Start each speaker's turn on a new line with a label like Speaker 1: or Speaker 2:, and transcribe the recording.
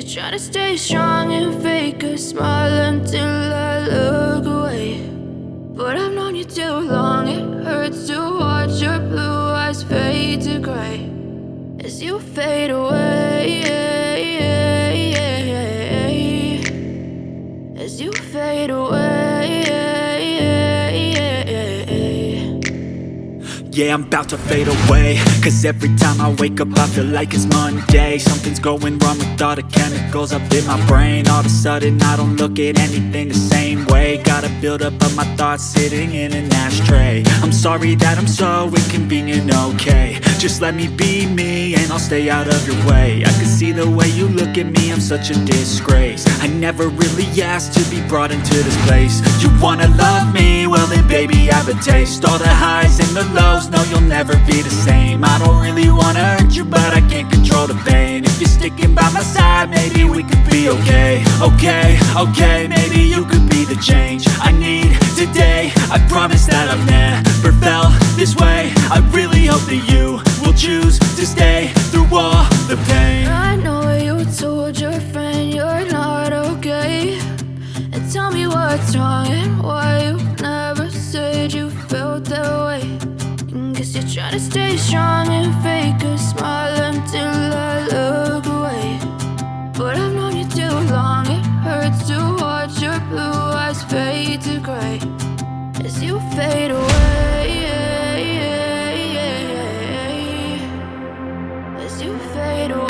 Speaker 1: you're trying to stay strong and fake a smile until I look away. But I've known you too long, it hurts to watch your blue eyes fade to gray as you fade away, as you fade away.
Speaker 2: Yeah, I'm about to fade away, cause every time I wake up I feel like it's Monday. Something's going wrong with all the chemicals up in my brain. All of a sudden I don't look at anything the same way. Gotta build up of my thoughts sitting in an ashtray. I'm sorry that I'm so inconvenient, okay. Just let me be me and I'll stay out of your way. I can see the way you look at me, I'm such a disgrace. I never really asked to be brought into this place. You wanna love me? Well then baby I have a taste. All the highs and the lows, no you'll never be the same. I don't really wanna hurt you but I can't control the pain. If you're sticking by my side maybe we could be okay. Okay, maybe you could be the change I need today. I promise that I've never felt this way. I really hope that you will choose to stay through all the pain.
Speaker 1: I know you told your friend you're not okay, and tell me what's wrong and why you never said you felt that way. Guess you're trying to stay strong and fake a smile until I look away. But I've known you too long, it hurts to watch your blue eyes fade to gray as you fade away, as you fade away.